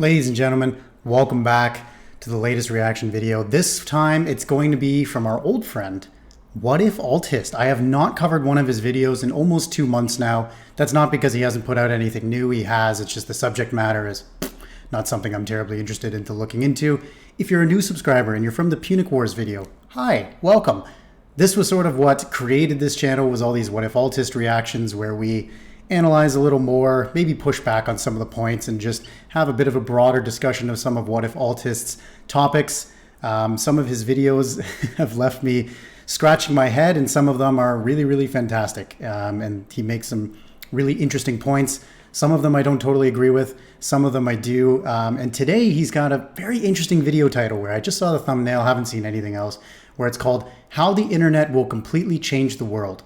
Ladies and gentlemen, welcome back to the latest reaction video. This time it's going to be from our old friend, Whatifalthist. I have not covered one of his videos in almost 2 months now. That's not because he hasn't put out anything new. He has. It's just the subject matter is not something I'm terribly interested into looking into. If you're a new subscriber and you're from the Punic Wars video, hi, welcome. This was sort of what created this channel, was all these Whatifalthist reactions where we analyze a little more, maybe push back on some of the points and just have a bit of a broader discussion of some of Whatifalthist's topics. Some of his videos have left me scratching my head, and some of them are really, really fantastic. And he makes some really interesting points. Some of them I don't totally agree with. Some of them I do. And today he's got a very interesting video title where I just saw the thumbnail, haven't seen anything else, where it's called How the Internet Will Completely Change the World.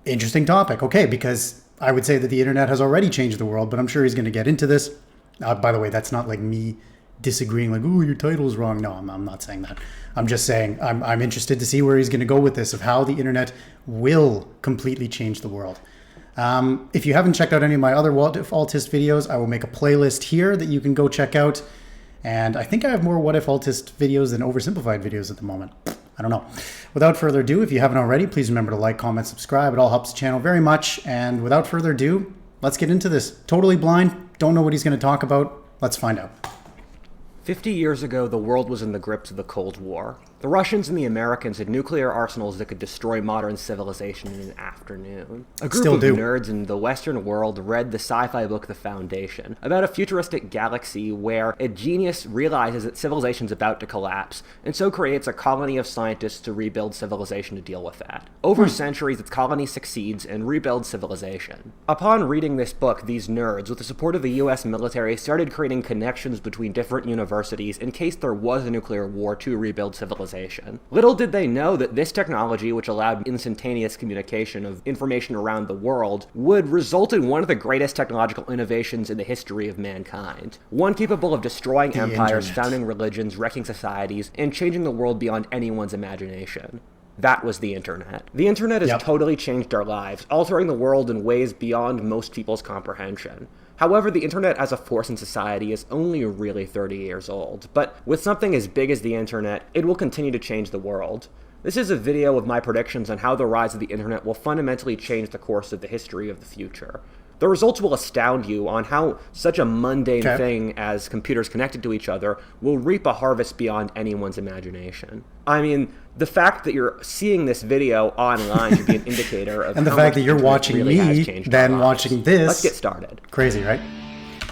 Interesting topic. Okay, because I would say that the internet has already changed the world, but I'm sure he's going to get into this. By the way, that's not like me disagreeing, like, oh, your title's wrong. No, I'm not saying that. I'm just saying I'm interested to see where he's going to go with this, of how the internet will completely change the world. If you haven't checked out any of my other Whatifalthist videos, I will make a playlist here that you can go check out. And I think I have more Whatifalthist videos than oversimplified videos at the moment. I don't know. Without further ado, if you haven't already, please remember to like, comment, subscribe. It all helps the channel very much. And without further ado, let's get into this. Totally blind. Don't know what he's going to talk about. Let's find out. 50 years ago, the world was in the grips of the Cold War. The Russians and the Americans had nuclear arsenals that could destroy modern civilization in an afternoon. A group of nerds in the Western world read the sci-fi book The Foundation, about a futuristic galaxy where a genius realizes that civilization's about to collapse, and so creates a colony of scientists to rebuild civilization to deal with that. Over centuries, its colony succeeds and rebuilds civilization. Upon reading this book, these nerds, with the support of the US military, started creating connections between different universities in case there was a nuclear war to rebuild civilization. Little did they know that this technology, which allowed instantaneous communication of information around the world, would result in one of the greatest technological innovations in the history of mankind. One capable of destroying empires, founding religions, wrecking societies, and changing the world beyond anyone's imagination. That was the internet. The internet has totally changed our lives, altering the world in ways beyond most people's comprehension. However, the internet as a force in society is only really 30 years old, but with something as big as the internet, it will continue to change the world. This is a video of my predictions on how the rise of the internet will fundamentally change the course of the history of the future. The results will astound you on how such a mundane thing as computers connected to each other will reap a harvest beyond anyone's imagination. I mean, the fact that you're seeing this video online should be an indicator of and the fact that you're watching me, then watching this. Let's get started. Crazy, right?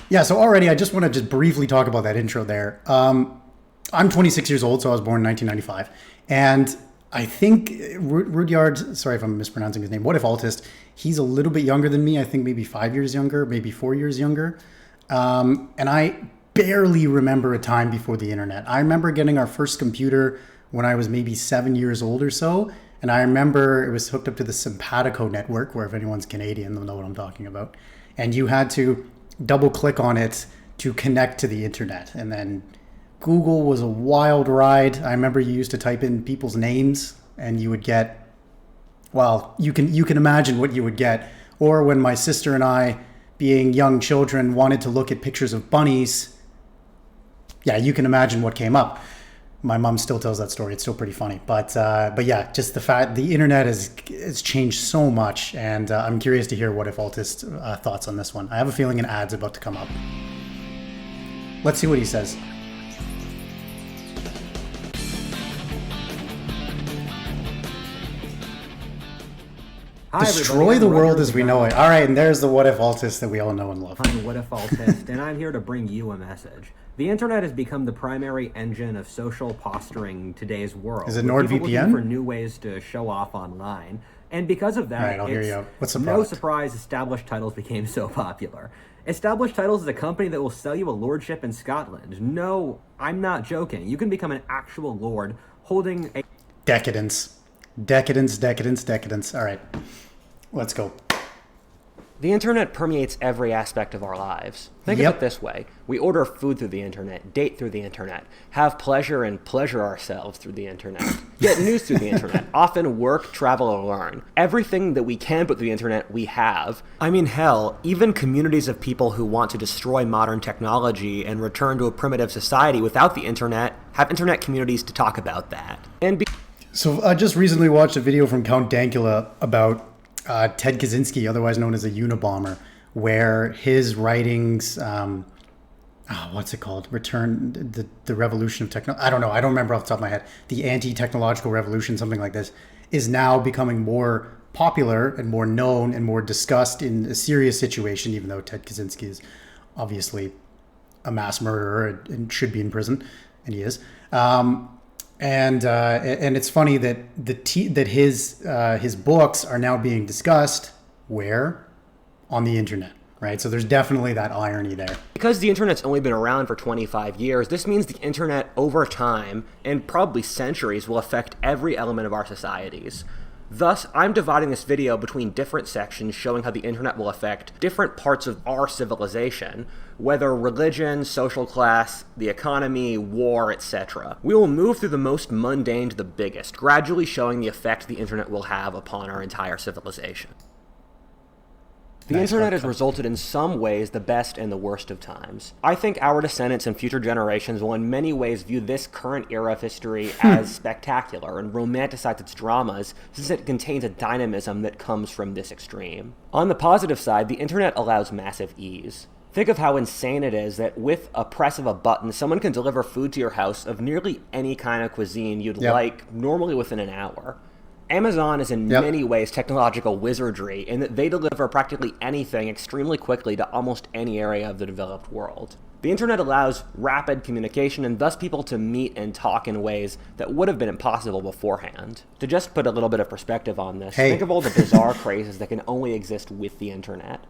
Yeah, so already I just want to just briefly talk about that intro there. I'm 26 years old, so I was born in 1995. And I think Rudyard, sorry if I'm mispronouncing his name, Whatifalthist, he's a little bit younger than me. I think maybe 5 years younger, maybe 4 years younger. And I barely remember a time before the internet. I remember getting our first computer when I was maybe 7 years old or so. And I remember it was hooked up to the Simpatico network, where if anyone's Canadian, they'll know what I'm talking about. And you had to double click on it to connect to the internet. And then Google was a wild ride. I remember you used to type in people's names and you would get, well, you can imagine what you would get. Or when my sister and I, being young children, wanted to look at pictures of bunnies, yeah, you can imagine what came up. My mom still tells that story. It's still pretty funny. But yeah, just the fact the internet has changed so much, and I'm curious to hear Whatifalthist's thoughts on this one. I have a feeling an ad's about to come up. Let's see what he says. Hi, Destroy the world as we know it. All right, and there's the Whatifalthist that we all know and love. I'm Whatifalthist, and I'm here to bring you a message. The internet has become the primary engine of social posturing in today's world. Is it NordVPN? People looking for new ways to show off online. And because of that, all right, I'll hear you out. What's the no product? surprise established titles became so popular. Established Titles is a company that will sell you a lordship in Scotland. No, I'm not joking. You can become an actual lord holding a... Decadence. Decadence, decadence, decadence. All right, let's go. The internet permeates every aspect of our lives. Think of it this way. We order food through the internet, date through the internet, have pleasure and pleasure ourselves through the internet, get news through the internet, often work, travel, or learn. Everything that we can put through the internet, we have. I mean, hell, even communities of people who want to destroy modern technology and return to a primitive society without the internet have internet communities to talk about that. So I just recently watched a video from Count Dankula about Ted Kaczynski, otherwise known as a Unabomber, where his writings, what's it called? The Revolution of Technology. I don't know. I don't remember off the top of my head. The Anti-Technological Revolution, something like this, is now becoming more popular and more known and more discussed in a serious situation, even though Ted Kaczynski is obviously a mass murderer and should be in prison, and he is. And it's funny that that his books are now being discussed where? On the internet, right? So there's definitely that irony there. Because the internet's only been around for 25 years, this means the internet over time, and probably centuries, will affect every element of our societies. Thus, I'm dividing this video between different sections showing how the internet will affect different parts of our civilization, whether religion, social class, the economy, war, etc. We will move through the most mundane to the biggest, gradually showing the effect the internet will have upon our entire civilization. The internet has resulted in some ways the best and the worst of times. I think our descendants and future generations will in many ways view this current era of history as spectacular and romanticize its dramas since it contains a dynamism that comes from this extreme. On the positive side, the internet allows massive ease. Think of how insane it is that with a press of a button, someone can deliver food to your house of nearly any kind of cuisine you'd like, normally within an hour. Amazon is in many ways technological wizardry in that they deliver practically anything extremely quickly to almost any area of the developed world. The internet allows rapid communication and thus people to meet and talk in ways that would have been impossible beforehand. To just put a little bit of perspective on this, think of all the bizarre crazes that can only exist with the internet.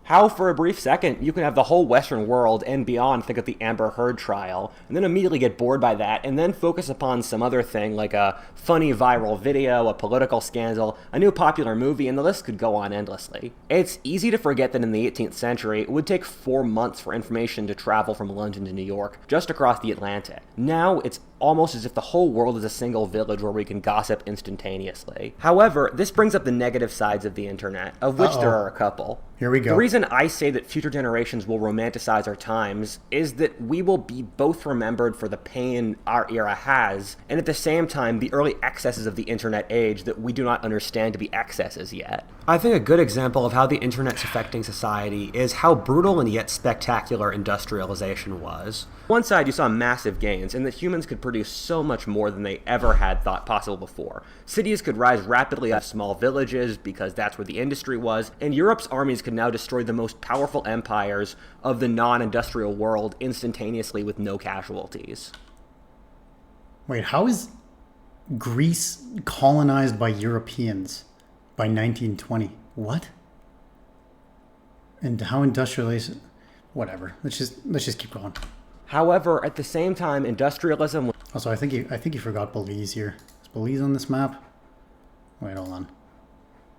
How, for a brief second, you can have the whole Western world and beyond think of the Amber Heard trial, and then immediately get bored by that, and then focus upon some other thing like a funny viral video, a political scandal, a new popular movie, and the list could go on endlessly. It's easy to forget that in the 18th century, it would take 4 months for information to travel from London to New York, just across the Atlantic. Now, it's almost as if the whole world is a single village where we can gossip instantaneously. However, this brings up the negative sides of the internet, of which there are a couple. Here we go. The reason I say that future generations will romanticize our times is that we will be both remembered for the pain our era has, and at the same time, the early excesses of the internet age that we do not understand to be excesses yet. I think a good example of how the internet's affecting society is how brutal and yet spectacular industrialization was. On one side, you saw massive gains, and that humans could produce so much more than they ever had thought possible before. Cities could rise rapidly out of small villages because that's where the industry was, and Europe's armies could now destroy the most powerful empires of the non-industrial world instantaneously with no casualties. Wait, how is Greece colonized by Europeans by 1920? What? And how industrialized? Whatever. Let's just keep going. However, at the same time, industrialism... Also, I think you forgot Belize here. Is Belize on this map? Wait, hold on.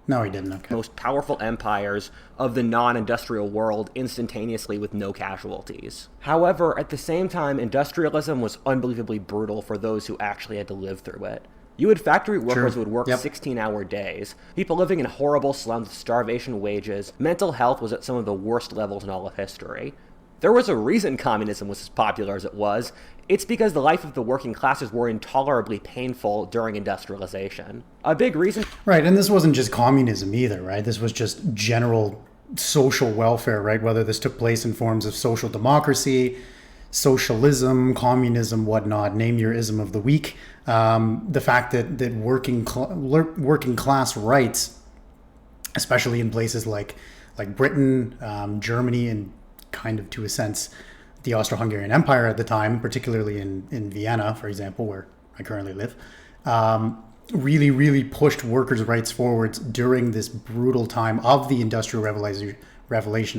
No, he didn't. Okay. Most powerful empires of the non-industrial world instantaneously with no casualties. However, at the same time, industrialism was unbelievably brutal for those who actually had to live through it. You had factory workers who would work 16-hour days, people living in horrible slums with starvation wages, mental health was at some of the worst levels in all of history. There was a reason communism was as popular as it was. It's because the life of the working classes were intolerably painful during industrialization. A big reason... Right, and this wasn't just communism either, right? This was just general social welfare, right? Whether this took place in forms of social democracy, socialism, communism, whatnot, name your ism of the week. The fact that working class rights, especially in places like Britain, Germany, and kind of to a sense the Austro-Hungarian Empire at the time, particularly in Vienna, for example, where I currently live, really pushed workers' rights forwards during this brutal time of the Industrial Revolution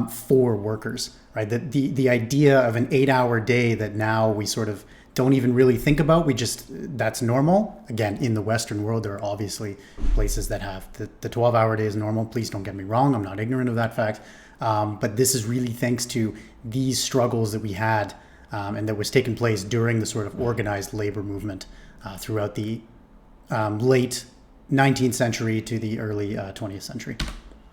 for workers, right? The idea of an 8-hour day that now we sort of don't even really think about. That's normal. Again, in the Western world, there are obviously places that have the 12-hour day is normal. Please don't get me wrong. I'm not ignorant of that fact. But this is really thanks to these struggles that we had and that was taking place during the sort of organized labor movement throughout the late 19th century to the early 20th century.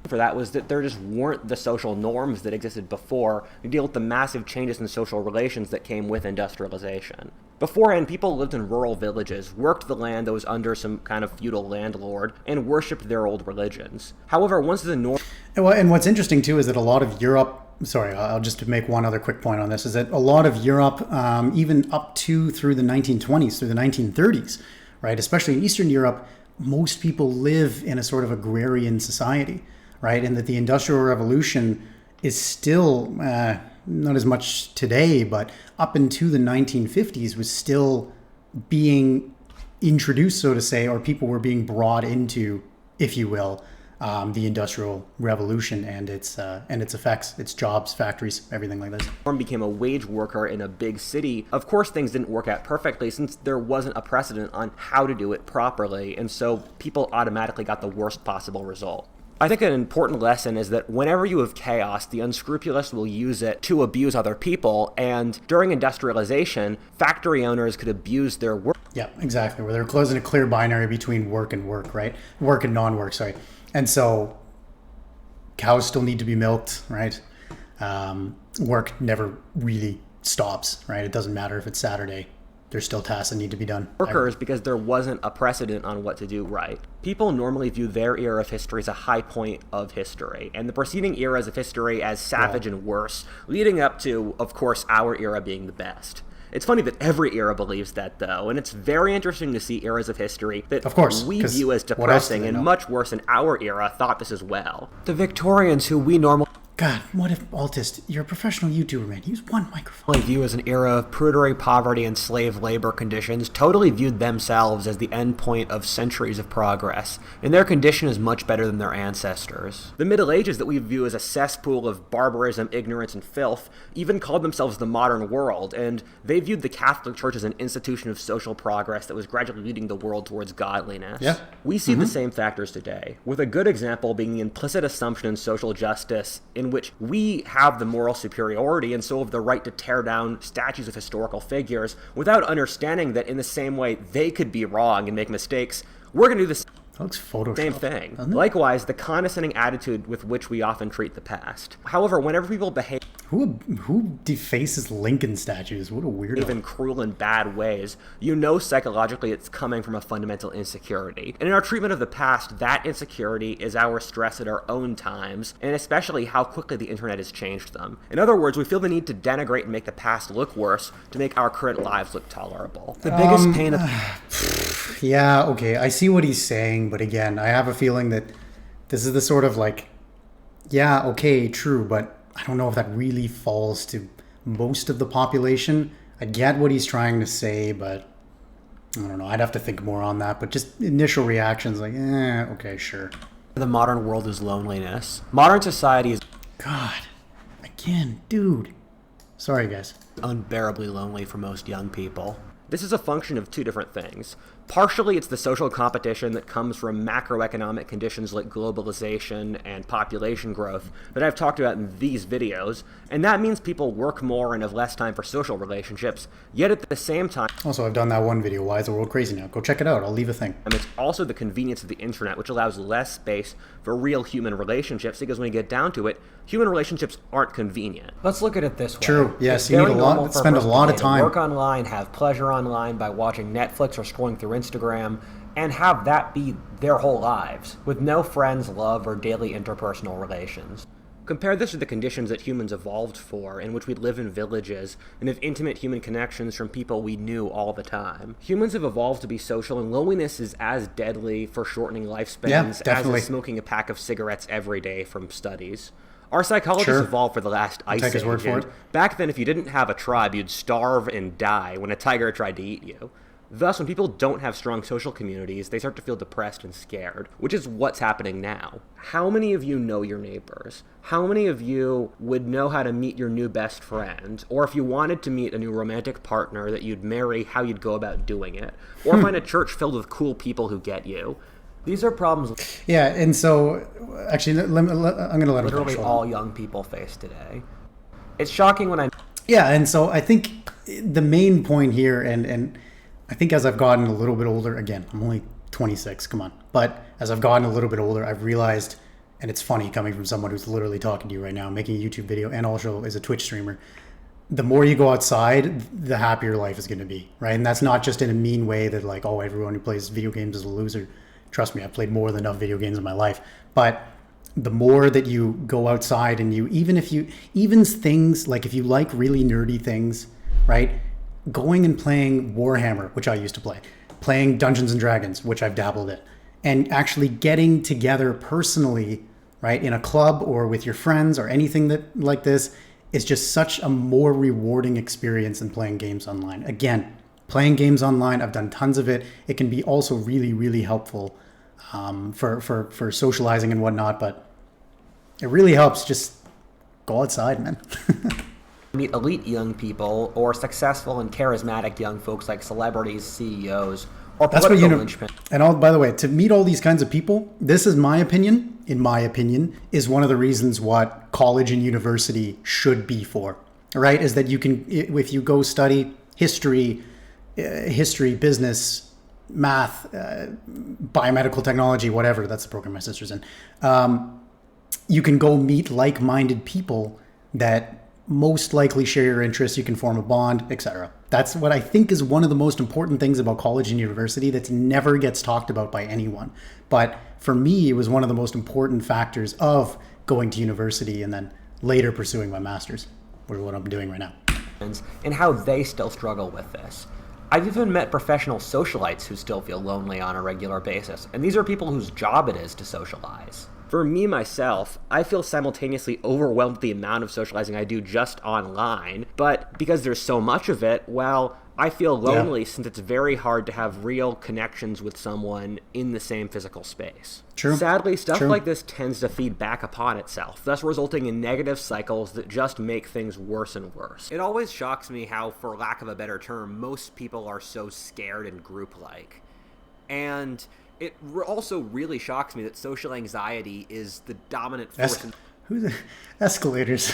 For that was that there just weren't the social norms that existed before to deal with the massive changes in social relations that came with industrialization. Beforehand, people lived in rural villages, worked the land that was under some kind of feudal landlord, and worshipped their old religions. However, once the norm... And what's interesting, too, is that a lot of Europe... Sorry, I'll just make one other quick point on this, is that a lot of Europe, even up to through the 1920s, through the 1930s, right, especially in Eastern Europe, most people live in a sort of agrarian society, right? And that the Industrial Revolution is still, not as much today, but up into the 1950s was still being introduced, so to say, or people were being brought into, if you will, the Industrial Revolution and its effects, its jobs, factories, everything like this. Became a wage worker in a big city. Of course, things didn't work out perfectly since there wasn't a precedent on how to do it properly, and so people automatically got the worst possible result. I think an important lesson is that whenever you have chaos, the unscrupulous will use it to abuse other people, and during industrialization, factory owners could abuse their work. Yeah, exactly, where they're closing a clear binary between work and work, right? Work and non-work, sorry. And so cows still need to be milked, right? Work never really stops, right? It doesn't matter if it's Saturday. There's still tasks that need to be done. Workers, because there wasn't a precedent on what to do right. People normally view their era of history as a high point of history, and the preceding eras of history as savage and worse, leading up to, of course, our era being the best. It's funny that every era believes that, though, and it's very interesting to see eras of history that we view as depressing and much worse in our era thought this as well. The Victorians, who we normally... God, Whatifalthist, you're a professional YouTuber, man. Use one microphone. View as an era of prudery, poverty, and slave labor conditions, totally viewed themselves as the end point of centuries of progress, and their condition is much better than their ancestors. The Middle Ages that we view as a cesspool of barbarism, ignorance, and filth even called themselves the modern world, and they viewed the Catholic Church as an institution of social progress that was gradually leading the world towards godliness. Yeah. We see the same factors today, with a good example being the implicit assumption in social justice in which we have the moral superiority and so have the right to tear down statues of historical figures without understanding that in the same way they could be wrong and make mistakes, we're going to do the same thing. Likewise, the condescending attitude with which we often treat the past. However, whenever people behave... Who defaces Lincoln statues? What a weirdo. In cruel and bad ways, you know psychologically it's coming from a fundamental insecurity. And in our treatment of the past, that insecurity is our stress at our own times, and especially how quickly the internet has changed them. In other words, we feel the need to denigrate and make the past look worse to make our current lives look tolerable. The biggest pain of... Yeah, okay, I see what he's saying, but again, I have a feeling that this is the sort of like, yeah, okay, true, but I don't know if that really falls to most of the population. I get what he's trying to say, but I don't know. I'd have to think more on that. But just initial reactions like, okay, sure. The modern world is loneliness. Modern society is... God, again, dude. Sorry, guys. Unbearably lonely for most young people. This is a function of two different things. Partially, it's the social competition that comes from macroeconomic conditions like globalization and population growth that I've talked about in these videos, and that means people work more and have less time for social relationships, yet at the same time... Also, I've done that one video, Why is the World Crazy Now? Go check it out, I'll leave a thing. And it's also the convenience of the internet, which allows less space for real human relationships, because when you get down to it, human relationships aren't convenient. Let's look at it this way. True, yes, you need spend a lot of time. Work online, have pleasure online by watching Netflix or scrolling through Instagram, and have that be their whole lives, with no friends, love, or daily interpersonal relations. Compare this to the conditions that humans evolved for, in which we live in villages and have intimate human connections from people we knew all the time. Humans have evolved to be social, and loneliness is as deadly for shortening lifespans as is smoking a pack of cigarettes every day from studies. Our psychologists evolved for the last ice age, and back then if you didn't have a tribe, you'd starve and die when a tiger tried to eat you. Thus, when people don't have strong social communities, they start to feel depressed and scared, which is what's happening now. How many of you know your neighbors? How many of you would know how to meet your new best friend? Or if you wanted to meet a new romantic partner that you'd marry, how you'd go about doing it? Or find a church filled with cool people who get you? These are problems. Yeah, and so, actually, I'm going to let him literally all young people face today. It's shocking when I... Yeah, and so I think the main point here, and I think as I've gotten a little bit older, again, I'm only 26, come on. But as I've gotten a little bit older, I've realized, and it's funny coming from someone who's literally talking to you right now, making a YouTube video, and also is a Twitch streamer, the more you go outside, the happier life is going to be, right? And that's not just in a mean way that like, oh, everyone who plays video games is a loser. Trust me, I've played more than enough video games in my life. But the more that you go outside and even things like if you like really nerdy things, right? Going and playing Warhammer, which I used to play, playing Dungeons and Dragons, which I've dabbled in, and actually getting together personally, right, in a club or with your friends or anything that like this is just such a more rewarding experience than playing games online. Again, playing games online, I've done tons of it. It can be also really, really helpful for socializing and whatnot, but it really helps. Just go outside, man. Meet elite young people or successful and charismatic young folks like celebrities, CEOs, or political linchpin. And by the way, to meet all these kinds of people, this is my opinion, is one of the reasons what college and university should be for, right? Is that you can, if you go study history, business, math, biomedical technology, whatever, that's the program my sister's in, you can go meet like-minded people that most likely share your interests, you can form a bond, etc. That's what I think is one of the most important things about college and university that never gets talked about by anyone. But for me, it was one of the most important factors of going to university and then later pursuing my master's, which is what I'm doing right now. And how they still struggle with this. I've even met professional socialites who still feel lonely on a regular basis, and these are people whose job it is to socialize. For me, myself, I feel simultaneously overwhelmed with the amount of socializing I do just online, but because there's so much of it, well, I feel lonely since it's very hard to have real connections with someone in the same physical space. True. Sadly, stuff like this tends to feed back upon itself, thus resulting in negative cycles that just make things worse and worse. It always shocks me how, for lack of a better term, most people are so scared and group-like. And it also really shocks me that social anxiety is the dominant force in escalators.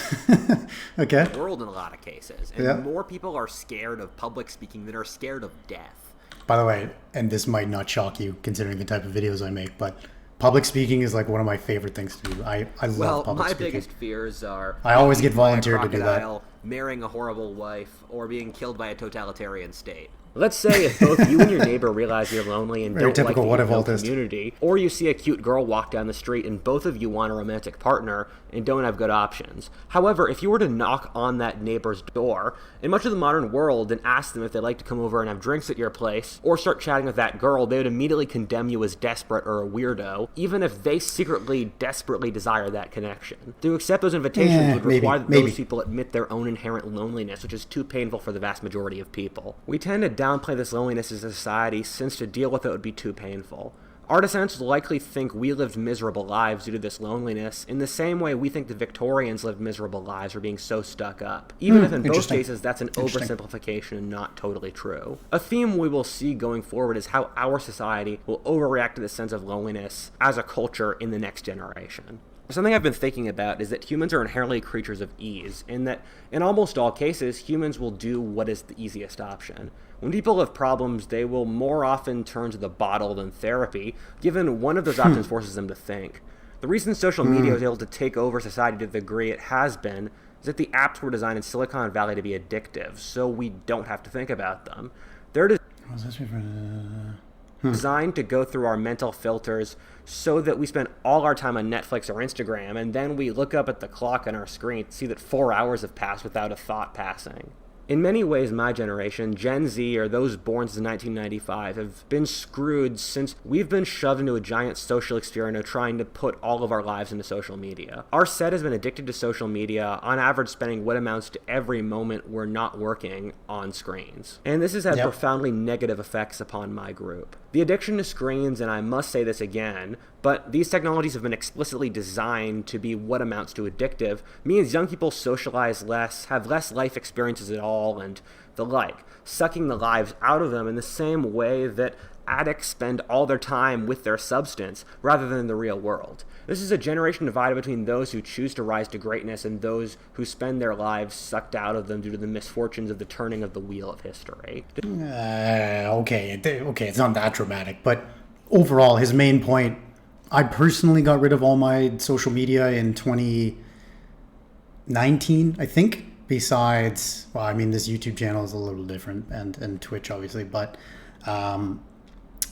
Okay. The world in a lot of cases. And more people are scared of public speaking than are scared of death. By the way, and this might not shock you considering the type of videos I make, but public speaking is like one of my favorite things to do. I love public speaking. My biggest fears are I always get volunteered to do that. Marrying a horrible wife, or being killed by a totalitarian state. Let's say if both you and your neighbor realize you're lonely and don't like the Whatifalthist community, or you see a cute girl walk down the street and both of you want a romantic partner and don't have good options. However, if you were to knock on that neighbor's door in much of the modern world and ask them if they'd like to come over and have drinks at your place, or start chatting with that girl, they would immediately condemn you as desperate or a weirdo, even if they secretly, desperately desire that connection. To accept those invitations would require that those people admit their own inherent loneliness, which is too painful for the vast majority of people. We tend to downplay this loneliness as a society since to deal with it would be too painful. Our descendants likely think we lived miserable lives due to this loneliness in the same way we think the Victorians lived miserable lives for being so stuck up, even if in both cases that's an oversimplification and not totally true. A theme we will see going forward is how our society will overreact to this sense of loneliness as a culture in the next generation. Something I've been thinking about is that humans are inherently creatures of ease, in that in almost all cases, humans will do what is the easiest option. When people have problems, they will more often turn to the bottle than therapy, given one of those options forces them to think. The reason social media is able to take over society to the degree it has been is that the apps were designed in Silicon Valley to be addictive, so we don't have to think about them. They're designed to go through our mental filters so that we spend all our time on Netflix or Instagram, and then we look up at the clock on our screen to see that 4 hours have passed without a thought passing. In many ways, my generation, Gen Z, or those born since 1995, have been screwed since we've been shoved into a giant social experiment of trying to put all of our lives into social media. Our set has been addicted to social media, on average spending what amounts to every moment we're not working on screens. And this has had profoundly negative effects upon my group. The addiction to screens, and I must say this again, but these technologies have been explicitly designed to be what amounts to addictive, means young people socialize less, have less life experiences at all, and the like, sucking the lives out of them in the same way that addicts spend all their time with their substance rather than in the real world. This is a generation divided between those who choose to rise to greatness and those who spend their lives sucked out of them due to the misfortunes of the turning of the wheel of history. Okay, it's not that dramatic, but overall, his main point, I personally got rid of all my social media in 2019, I think. Besides, well, I mean, this YouTube channel is a little different, and Twitch, obviously, but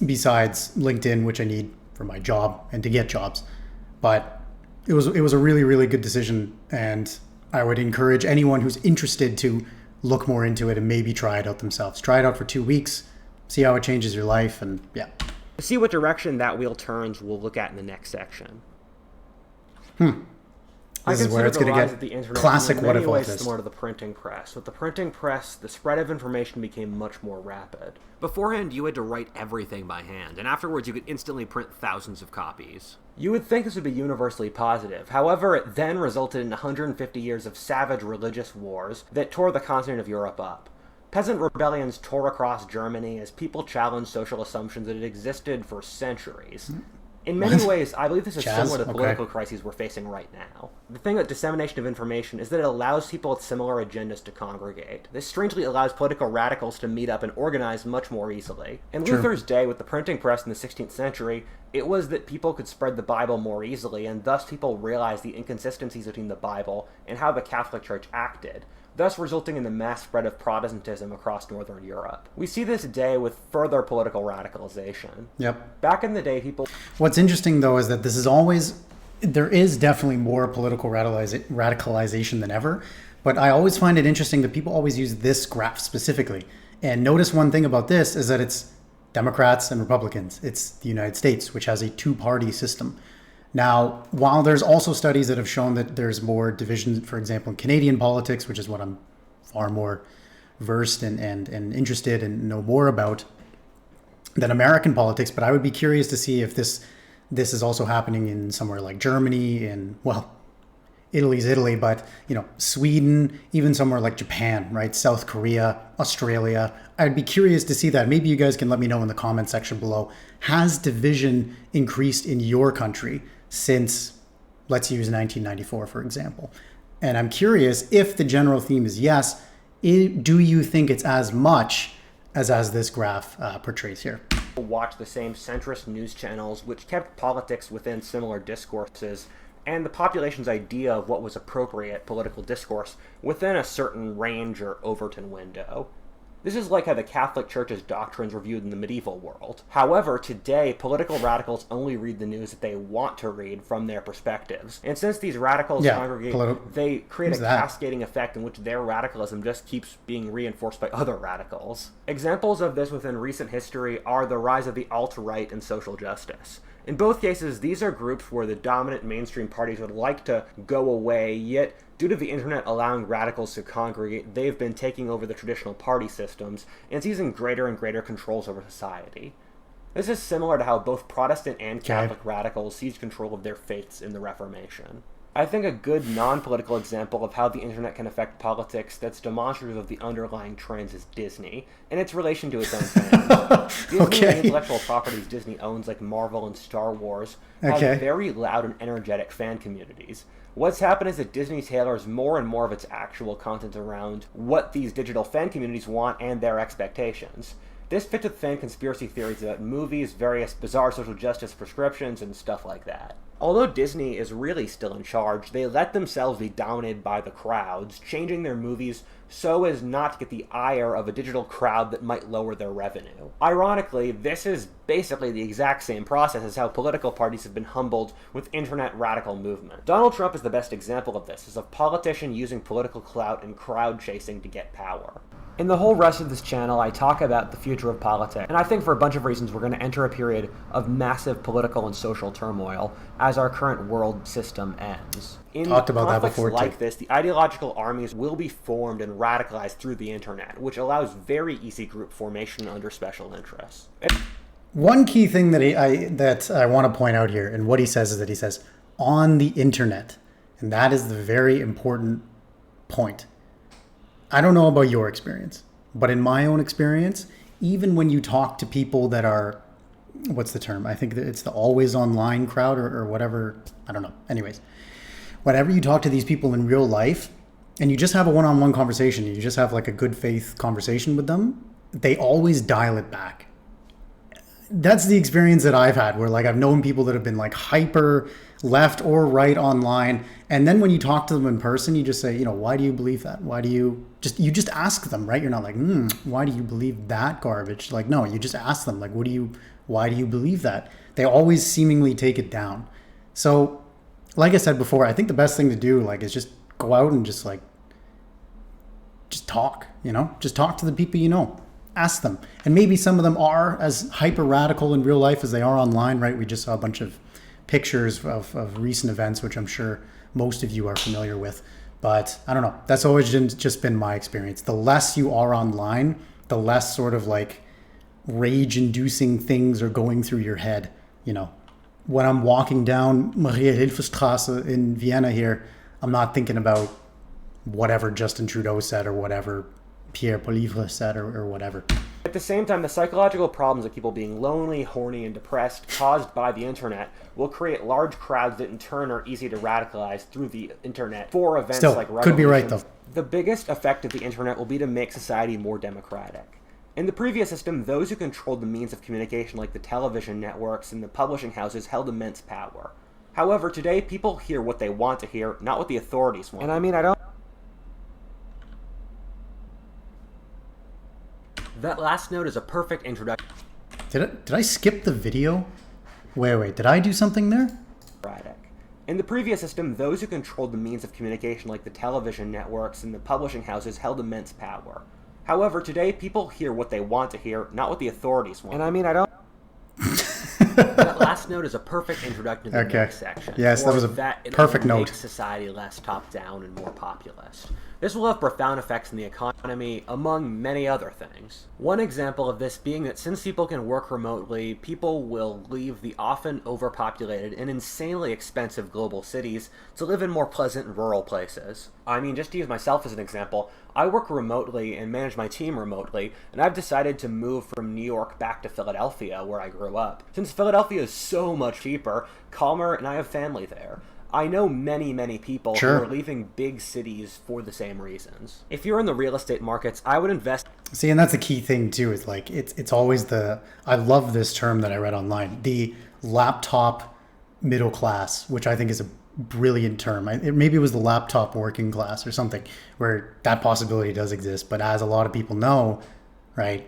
besides LinkedIn, which I need for my job and to get jobs. But it was a really, really good decision, and I would encourage anyone who's interested to look more into it and maybe try it out themselves. Try it out for 2 weeks, see how it changes your life, and yeah. To see what direction that wheel turns, we'll look at in the next section. This is where it's going to get classic Whatifalthist. Similar to the printing press. With the printing press, the spread of information became much more rapid. Beforehand, you had to write everything by hand, and afterwards you could instantly print thousands of copies. You would think this would be universally positive. However, it then resulted in 150 years of savage religious wars that tore the continent of Europe up. Peasant rebellions tore across Germany as people challenged social assumptions that had existed for centuries. In many ways, I believe this is similar to political crises we're facing right now. The thing with dissemination of information is that it allows people with similar agendas to congregate. This strangely allows political radicals to meet up and organize much more easily. In Luther's day, with the printing press in the 16th century, it was that people could spread the Bible more easily, and thus people realized the inconsistencies between the Bible and how the Catholic Church acted, thus resulting in the mass spread of Protestantism across Northern Europe. We see this today with further political radicalization. Back in the day, people... What's interesting, though, is that this is always... There is definitely more political radicalization than ever, but I always find it interesting that people always use this graph specifically. And notice one thing about this is that it's Democrats and Republicans. It's the United States, which has a two-party system. Now, while there's also studies that have shown that there's more division, for example, in Canadian politics, which is what I'm far more versed and interested and know more about than American politics, but I would be curious to see if this is also happening in somewhere like Germany and, well, Italy's Italy, but, you know, Sweden, even somewhere like Japan, right? South Korea, Australia. I'd be curious to see that. Maybe you guys can let me know in the comment section below. Has division increased in your country since, let's use 1994, for example? And I'm curious if the general theme is yes, do you think it's as much as this graph portrays here? Watch the same centrist news channels, which kept politics within similar discourses, and the population's idea of what was appropriate political discourse within a certain range or Overton window. This is like how the Catholic Church's doctrines were viewed in the medieval world. However, today, political radicals only read the news that they want to read from their perspectives. And since these radicals congregate, they create a cascading effect in which their radicalism just keeps being reinforced by other radicals. Examples of this within recent history are the rise of the alt-right and social justice. In both cases, these are groups where the dominant mainstream parties would like to go away, yet due to the internet allowing radicals to congregate, they've been taking over the traditional party systems and seizing greater and greater controls over society. This is similar to how both Protestant and Catholic radicals seized control of their faiths in the Reformation. I think a good non-political example of how the internet can affect politics that's demonstrative of the underlying trends is Disney, and its relation to its own fans. Disney and the intellectual properties Disney owns, like Marvel and Star Wars, have very loud and energetic fan communities. What's happened is that Disney tailors more and more of its actual content around what these digital fan communities want and their expectations. This fits with fan conspiracy theories about movies, various bizarre social justice prescriptions, and stuff like that. Although Disney is really still in charge, they let themselves be dominated by the crowds, changing their movies so as not to get the ire of a digital crowd that might lower their revenue. Ironically, this is basically the exact same process as how political parties have been humbled with internet radical movement. Donald Trump is the best example of this, as a politician using political clout and crowd chasing to get power. In the whole rest of this channel, I talk about the future of politics, and I think for a bunch of reasons we're going to enter a period of massive political and social turmoil as our current world system ends. In Talked about that conflicts before, like too. this, the ideological armies will be formed and radicalized through the internet, which allows very easy group formation under special interests. One key thing that I want to point out here, and what he says is that he says, on the internet. And that is the very important point. I don't know about your experience, but in my own experience, even when you talk to people that are, what's the term? I think that it's the always online crowd or whatever. I don't know. Anyways, whenever you talk to these people in real life and you just have a one-on-one conversation, you just have like a good faith conversation with them, they always dial it back. That's the experience that I've had, where like I've known people that have been like hyper left or right online, and then when you talk to them in person, you just say, you know, why do you believe that? Why do you just ask them, right? You're not like, why do you believe that garbage? Like, no, you just ask them, like, why do you believe that? They always seemingly take it down. So, like I said before, I think the best thing to do, like, is just go out and just talk, you know, just talk to the people you know. Ask them. And maybe some of them are as hyper radical in real life as they are online, right? We just saw a bunch of pictures of recent events, which I'm sure most of you are familiar with. But I don't know. That's always just been my experience. The less you are online, the less sort of like rage-inducing things are going through your head. You know, when I'm walking down Maria-Hilfer-Straße in Vienna here, I'm not thinking about whatever Justin Trudeau said or whatever Pierre Poilievre said or whatever. At the same time, the psychological problems of people being lonely, horny, and depressed caused by the internet will create large crowds that in turn are easy to radicalize through the internet for events Still, like revolutions. could be right though. The biggest effect of the internet will be to make society more democratic. In the previous system, those who controlled the means of communication like the television networks and the publishing houses held immense power. However, today people hear what they want to hear, not what the authorities want. And I mean, That last note is a perfect introduction. Did I skip the video? Wait, did I do something there? In the previous system, those who controlled the means of communication like the television networks and the publishing houses held immense power. However, today people hear what they want to hear, not what the authorities want. And I mean, That last note is a perfect introduction to the next section. Yes, that was a perfect note. Make society less top-down and more populist. This will have profound effects in the economy, among many other things. One example of this being that since people can work remotely, people will leave the often overpopulated and insanely expensive global cities to live in more pleasant rural places. I mean, just to use myself as an example, I work remotely and manage my team remotely, and I've decided to move from New York back to Philadelphia, where I grew up. Since Philadelphia is so much cheaper, calmer, and I have family there. I know many people who are leaving big cities for the same reasons. If you're in the real estate markets, I would invest. See, and that's the key thing too, is like, it's always I love this term that I read online, the laptop middle class, which I think is a brilliant term. Maybe it was the laptop working class or something, where that possibility does exist. But as a lot of people know, right,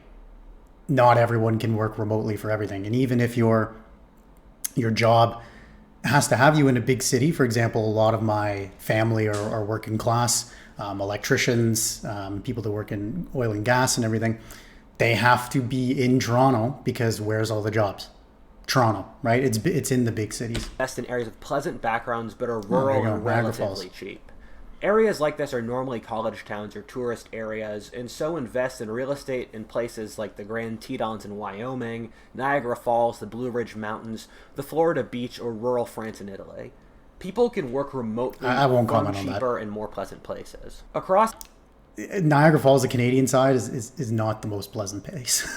not everyone can work remotely for everything. And even if your job has to have you in a big city, for example, a lot of my family are working class, electricians, people that work in oil and gas and everything, they have to be in Toronto because where's all the jobs? Toronto, right? It's in the big cities. Invest in areas with pleasant backgrounds but are rural and relatively cheap. Areas like this are normally college towns or tourist areas, and so invest in real estate in places like the Grand Tetons in Wyoming, Niagara Falls, the Blue Ridge Mountains, the Florida Beach, or rural France and Italy. People can work remotely from cheaper and more pleasant places. Across Niagara Falls, the Canadian side, is not the most pleasant place.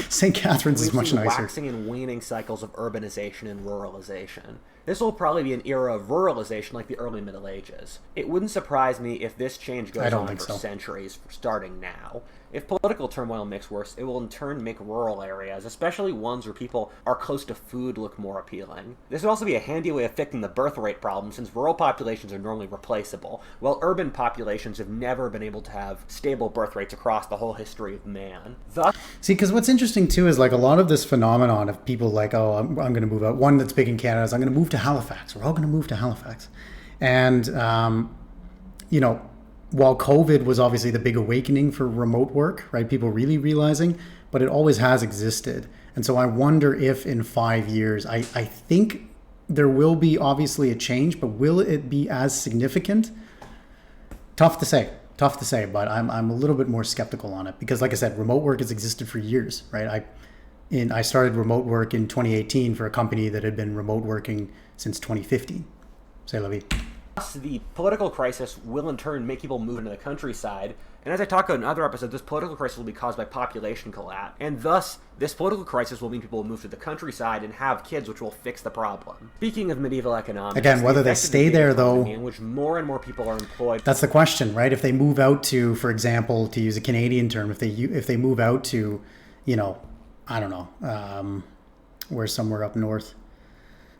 St. Catharines is much nicer. Waxing and waning cycles of urbanization and ruralization. This will probably be an era of ruralization like the early Middle Ages. It wouldn't surprise me if this change goes on for centuries, starting now. If political turmoil makes worse, it will in turn make rural areas, especially ones where people are close to food, look more appealing. This would also be a handy way of fixing the birth rate problem, since rural populations are normally replaceable, while urban populations have never been able to have stable birth rates across the whole history of man. Thus, see, because what's interesting too is like a lot of this phenomenon of people like, oh, I'm going to move out. One that's big in Canada is I'm going to move to Halifax. We're all going to move to Halifax. And, you know, while COVID was obviously the big awakening for remote work, right? People really realizing, but it always has existed. And so I wonder if in 5 years, I think there will be obviously a change, but will it be as significant? Tough to say, but I'm a little bit more skeptical on it because like I said, remote work has existed for years, right? I started remote work in 2018 for a company that had been remote working since 2015. Say la vie. The political crisis will in turn make people move into the countryside, and as I talk about in other episodes, this political crisis will be caused by population collapse, and thus this political crisis will mean people will move to the countryside and have kids, which will fix the problem. Speaking of medieval economics, again, whether they stay there though, in which more and more people are employed. That's the question, right? If they move out to, for example, to use a Canadian term, if they move out to, you know, I don't know, where's somewhere up north.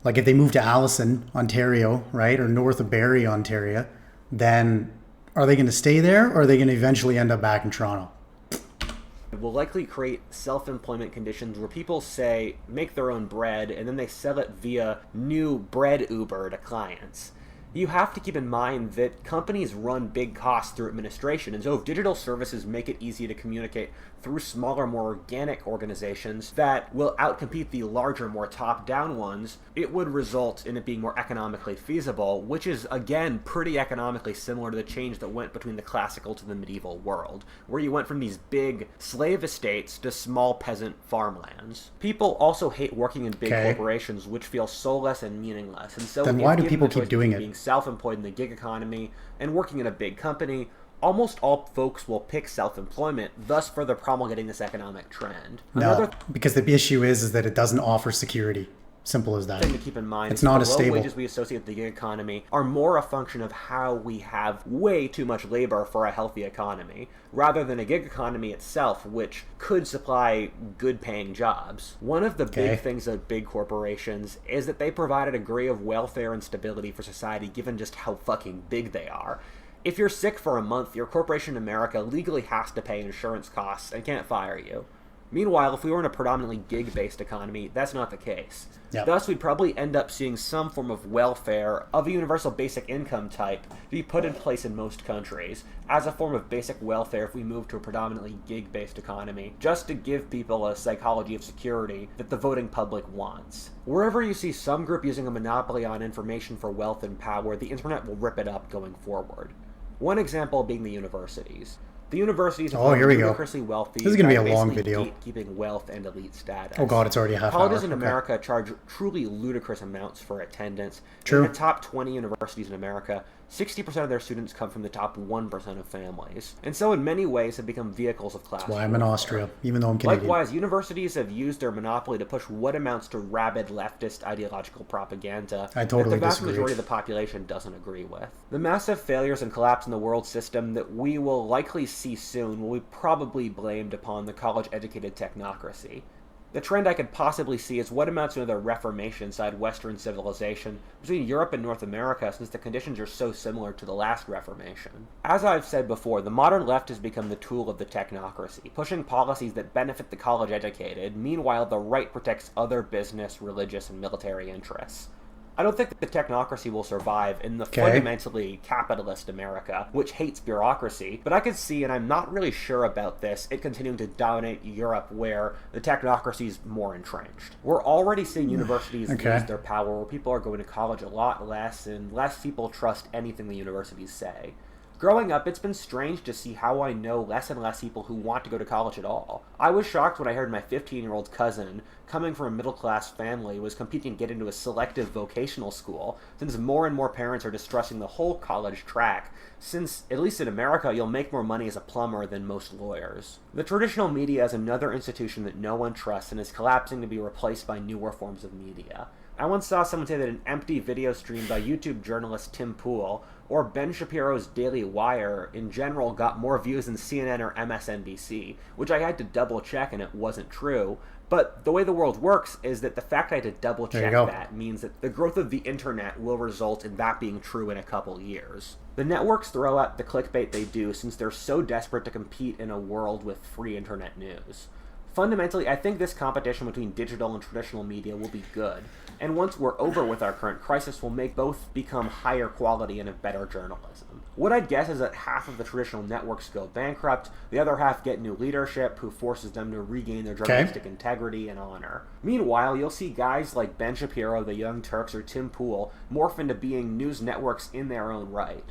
Like if they move to Allison, Ontario, right, or north of Barrie, Ontario, then are they going to stay there or are they going to eventually end up back in Toronto? It will likely create self-employment conditions where people say, make their own bread, and then they sell it via new bread Uber to clients. You have to keep in mind that companies run big costs through administration, and so if digital services make it easy to communicate through smaller, more organic organizations that will outcompete the larger, more top-down ones, it would result in it being more economically feasible, which is, again, pretty economically similar to the change that went between the classical to the medieval world, where you went from these big slave estates to small peasant farmlands. People also hate working in big corporations, which feel soulless and meaningless, and so then why do people keep doing it? Being self-employed in the gig economy and working in a big company, almost all folks will pick self-employment, thus further promulgating this economic trend. No, because the issue is that it doesn't offer security. Simple as that. Thing to keep in mind it's not as stable. The low wages we associate with the gig economy are more a function of how we have way too much labor for a healthy economy, rather than a gig economy itself, which could supply good-paying jobs. One of the big things of big corporations is that they provide a degree of welfare and stability for society, given just how fucking big they are. If you're sick for a month, your corporation in America legally has to pay insurance costs and can't fire you. Meanwhile, if we were in a predominantly gig-based economy, that's not the case. Yep. Thus, we'd probably end up seeing some form of welfare of a universal basic income type be put in place in most countries as a form of basic welfare if we move to a predominantly gig-based economy, just to give people a psychology of security that the voting public wants. Wherever you see some group using a monopoly on information for wealth and power, the internet will rip it up going forward. One example being the universities. The universities are ludicrously wealthy. This is going to be a long video. Gatekeeping wealth and elite status. Oh god, it's already a half hour. Colleges in America charge truly ludicrous amounts for attendance. True. In the top 20 universities in America, 60% of their students come from the top 1% of families. And so in many ways have become vehicles of class. That's why I'm in Austria, even though I'm Canadian. Likewise, universities have used their monopoly to push what amounts to rabid leftist ideological propaganda I totally that the vast disagree. majority of the population doesn't agree with. The massive failures and collapse in the world system that we will likely see soon will be probably blamed upon the college-educated technocracy. The trend I could possibly see is what amounts to another reformation inside Western civilization between Europe and North America, since the conditions are so similar to the last Reformation. As I've said before, the modern left has become the tool of the technocracy, pushing policies that benefit the college-educated. Meanwhile, the right protects other business, religious, and military interests. I don't think that the technocracy will survive in the fundamentally capitalist America, which hates bureaucracy, but I could see, and I'm not really sure about this, it continuing to dominate Europe where the technocracy is more entrenched. We're already seeing universities lose their power, where people are going to college a lot less, and less people trust anything the universities say. Growing up, it's been strange to see how I know less and less people who want to go to college at all. I was shocked when I heard my 15-year-old cousin, coming from a middle-class family, was competing to get into a selective vocational school, since more and more parents are distrusting the whole college track, since, at least in America, you'll make more money as a plumber than most lawyers. The traditional media is another institution that no one trusts and is collapsing to be replaced by newer forms of media. I once saw someone say that an empty video stream by YouTube journalist Tim Pool or Ben Shapiro's Daily Wire in general got more views than CNN or MSNBC, which I had to double check and it wasn't true. But the way the world works is that the fact I had to double check that means that the growth of the internet will result in that being true in a couple years. The networks throw out the clickbait they do since they're so desperate to compete in a world with free internet news. Fundamentally, I think this competition between digital and traditional media will be good, and once we're over with our current crisis, will make both become higher quality and of better journalism. What I'd guess is that half of the traditional networks go bankrupt, the other half get new leadership who forces them to regain their journalistic integrity and honor. Meanwhile, you'll see guys like Ben Shapiro, the Young Turks, or Tim Pool morph into being news networks in their own right.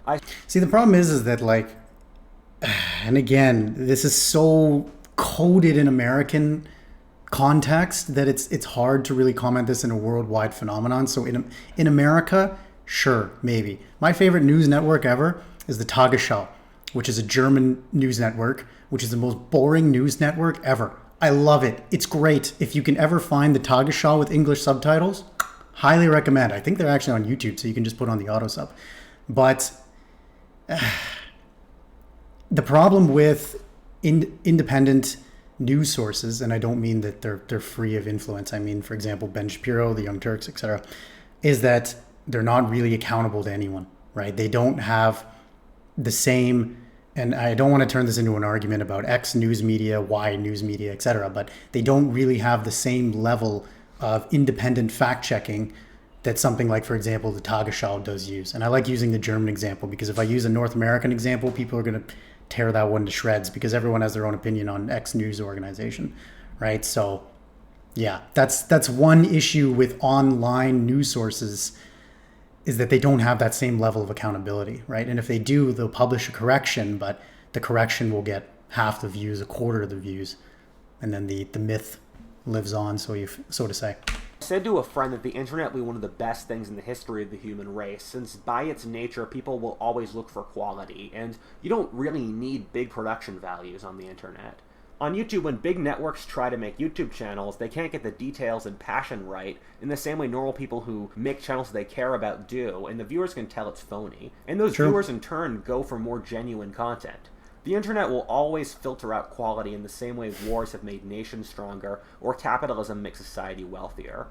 See, the problem is that, like, and again, this is so coded in American context that it's hard to really comment this in a worldwide phenomenon. So in America, sure, maybe. My favorite news network ever is the Tagesschau, which is a German news network, which is the most boring news network ever. I love it. It's great. If you can ever find the Tagesschau with English subtitles, highly recommend. I think they're actually on YouTube, so you can just put on the auto sub. But the problem with independent news sources, and I don't mean that they're free of influence, I mean, for example, Ben Shapiro, the Young Turks, etc., is that they're not really accountable to anyone, right? They don't have the same, and I don't want to turn this into an argument about X news media, Y news media, etc., but they don't really have the same level of independent fact-checking that something like, for example, the Tagesschau does use. And I like using the German example because if I use a North American example, people are going to tear that one to shreds because everyone has their own opinion on X news organization, right? So yeah, that's one issue with online news sources, is that they don't have that same level of accountability, right? And if they do, they'll publish a correction, but the correction will get half the views, a quarter of the views, and then the myth lives on, so to say. I said to a friend that the internet will be one of the best things in the history of the human race, since by its nature, people will always look for quality, and you don't really need big production values on the internet. On YouTube, when big networks try to make YouTube channels, they can't get the details and passion right, in the same way normal people who make channels they care about do, and the viewers can tell it's phony. And those viewers in turn go for more genuine content. The internet will always filter out quality in the same way wars have made nations stronger or capitalism makes society wealthier.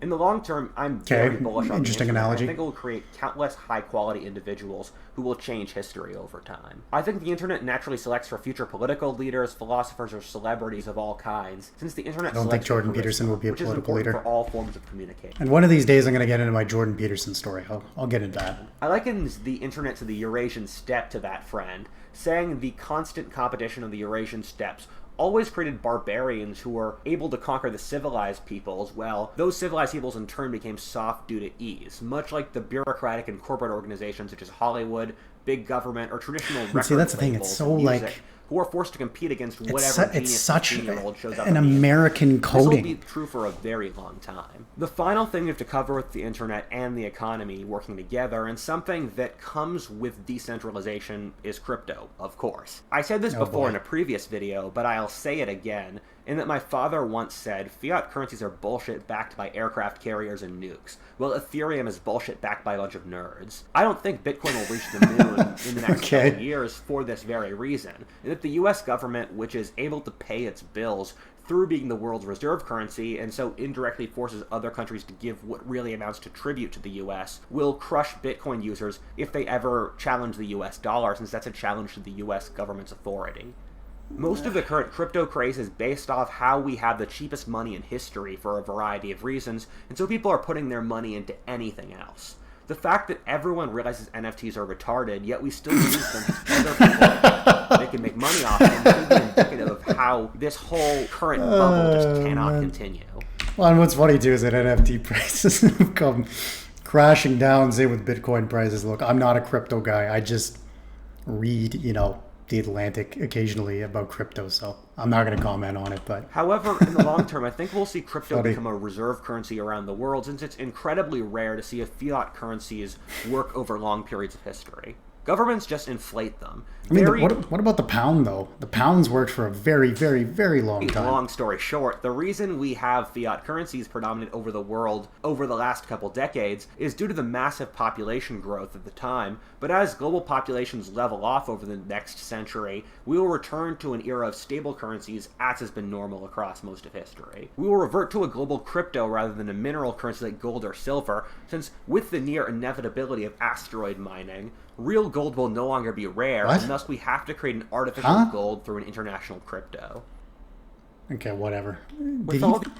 In the long term, I'm very bullish on Interesting the internet. analogy. I think it will create countless high-quality individuals who will change history over time. I think the internet naturally selects for future political leaders, philosophers, or celebrities of all kinds, since the internet I don't think Jordan Peterson will be a political leader. For all forms of communication. And one of these days I'm going to get into my Jordan Peterson story. I'll get into that. I liken the internet to the Eurasian steppe to that friend, saying the constant competition of the Eurasian steppes always created barbarians who were able to conquer the civilized peoples. Well, those civilized peoples in turn became soft due to ease, much like the bureaucratic and corporate organizations such as Hollywood, big government, or traditional record See, that's the thing. It's so music, like who are forced to compete against whatever it's such an an American coding. This will be true for a very long time. The final thing we have to cover with the internet and the economy working together, and something that comes with decentralization, is crypto, of course. I said this before in a previous video, but I'll say it again, in that my father once said, fiat currencies are bullshit backed by aircraft carriers and nukes. Well, Ethereum is bullshit backed by a bunch of nerds. I don't think Bitcoin will reach the moon in the next couple years for this very reason. And that the US government, which is able to pay its bills through being the world's reserve currency, and so indirectly forces other countries to give what really amounts to tribute to the US, will crush Bitcoin users if they ever challenge the US dollar, since that's a challenge to the US government's authority. Most of the current crypto craze is based off how we have the cheapest money in history for a variety of reasons, and so people are putting their money into anything else. The fact that everyone realizes NFTs are retarded, yet we still use them to other people they can make money off them, should be indicative of how this whole current bubble just cannot continue. Well, and what's funny too is that NFT prices have come crashing down. Same with Bitcoin prices. Look, I'm not a crypto guy. I just read, The Atlantic occasionally about crypto, so I'm not going to comment on it. But however, in the long term, I think we'll see crypto become a reserve currency around the world, since it's incredibly rare to see fiat currencies work over long periods of history. Governments just inflate them. I mean, what about the pound, though? The pound's worked for a very, very, very long time. Long story short, the reason we have fiat currencies predominant over the world over the last couple decades is due to the massive population growth at the time, but as global populations level off over the next century, we will return to an era of stable currencies as has been normal across most of history. We will revert to a global crypto rather than a mineral currency like gold or silver, since with the near inevitability of asteroid mining, real gold will no longer be rare, and thus we have to create an artificial gold through an international crypto. Okay, whatever.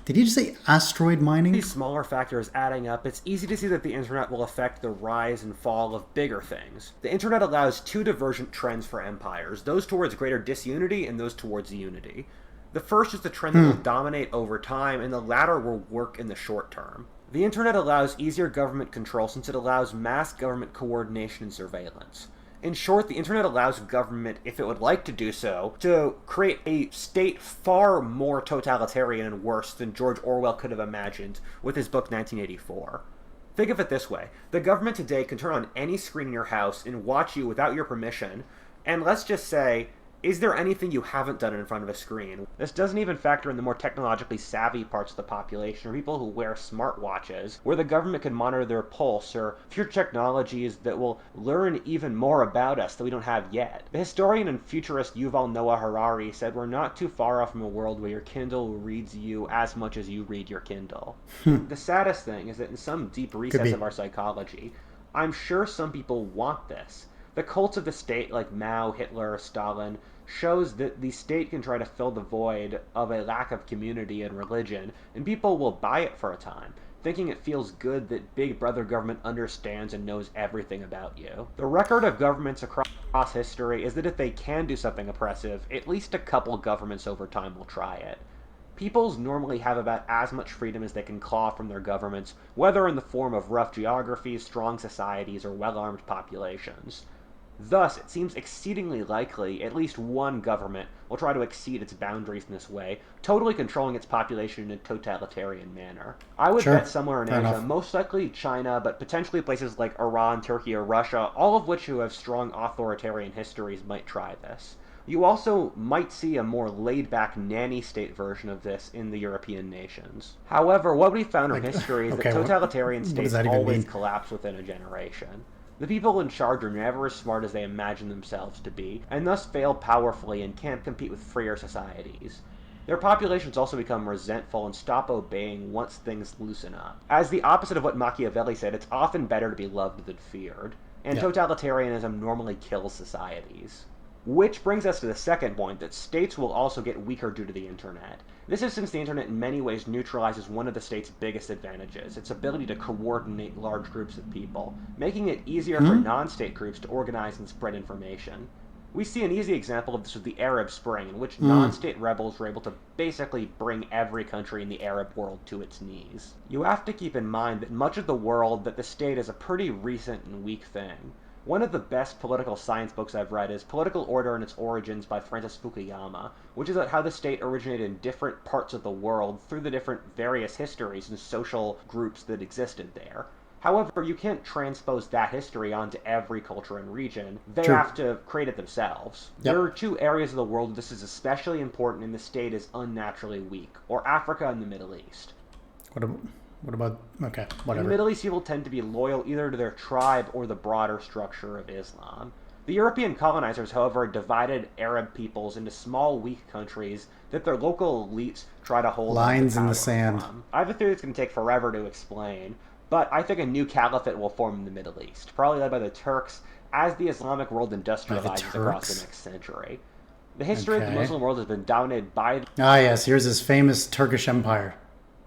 Did you just say asteroid mining? These smaller factors adding up, it's easy to see that the internet will affect the rise and fall of bigger things. The internet allows two divergent trends for empires, those towards greater disunity and those towards unity. The first is the trend that will dominate over time, and the latter will work in the short term. The internet allows easier government control since it allows mass government coordination and surveillance. In short, the internet allows government, if it would like to do so, to create a state far more totalitarian and worse than George Orwell could have imagined with his book 1984. Think of it this way. The government today can turn on any screen in your house and watch you without your permission, and let's just say, is there anything you haven't done in front of a screen? This doesn't even factor in the more technologically savvy parts of the population, or people who wear smartwatches, where the government can monitor their pulse, or future technologies that will learn even more about us that we don't have yet. The historian and futurist Yuval Noah Harari said we're not too far off from a world where your Kindle reads you as much as you read your Kindle. The saddest thing is that in some deep recess of our psychology, I'm sure some people want this. The cults of the state, like Mao, Hitler, Stalin, shows that the state can try to fill the void of a lack of community and religion, and people will buy it for a time, thinking it feels good that Big Brother government understands and knows everything about you. The record of governments across history is that if they can do something oppressive, at least a couple governments over time will try it. Peoples normally have about as much freedom as they can claw from their governments, whether in the form of rough geographies, strong societies, or well-armed populations. Thus, it seems exceedingly likely at least one government will try to exceed its boundaries in this way, totally controlling its population in a totalitarian manner. I would bet somewhere in Asia, most likely China, but potentially places like Iran, Turkey, or Russia, all of which who have strong authoritarian histories might try this. You also might see a more laid-back nanny-state version of this in the European nations. However, what we found in history is that totalitarian states always collapse within a generation. The people in charge are never as smart as they imagine themselves to be, and thus fail powerfully and can't compete with freer societies. Their populations also become resentful and stop obeying once things loosen up. As the opposite of what Machiavelli said, it's often better to be loved than feared, and totalitarianism normally kills societies. Which brings us to the second point, that states will also get weaker due to the internet. This is since the internet in many ways neutralizes one of the state's biggest advantages, its ability to coordinate large groups of people, making it easier for non-state groups to organize and spread information. We see an easy example of this with the Arab Spring, in which non-state rebels were able to basically bring every country in the Arab world to its knees. You have to keep in mind that much of the world that the state is a pretty recent and weak thing. One of the best political science books I've read is Political Order and Its Origins by Francis Fukuyama, which is about how the state originated in different parts of the world through the different various histories and social groups that existed there. However, you can't transpose that history onto every culture and region. They have to create it themselves. There are two areas of the world where this is especially important and the state is unnaturally weak, or Africa and the Middle East. What about, okay, whatever. The Middle East people tend to be loyal either to their tribe or the broader structure of Islam. The European colonizers, however, divided Arab peoples into small, weak countries that their local elites try to hold lines in the sand. I have a theory that's going to take forever to explain, but I think a new caliphate will form in the Middle East, probably led by the Turks, as the Islamic world industrializes across the next century. The history of the Muslim world has been dominated by... yes, here's his famous Turkish Empire.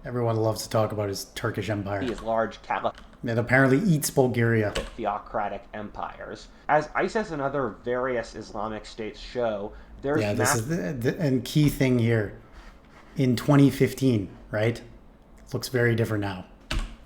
Everyone loves to talk about his Turkish Empire. These large caliphate that apparently eats Bulgaria. Theocratic empires. As ISIS and other various Islamic states show, there's this is the key thing here. In 2015, right? It looks very different now.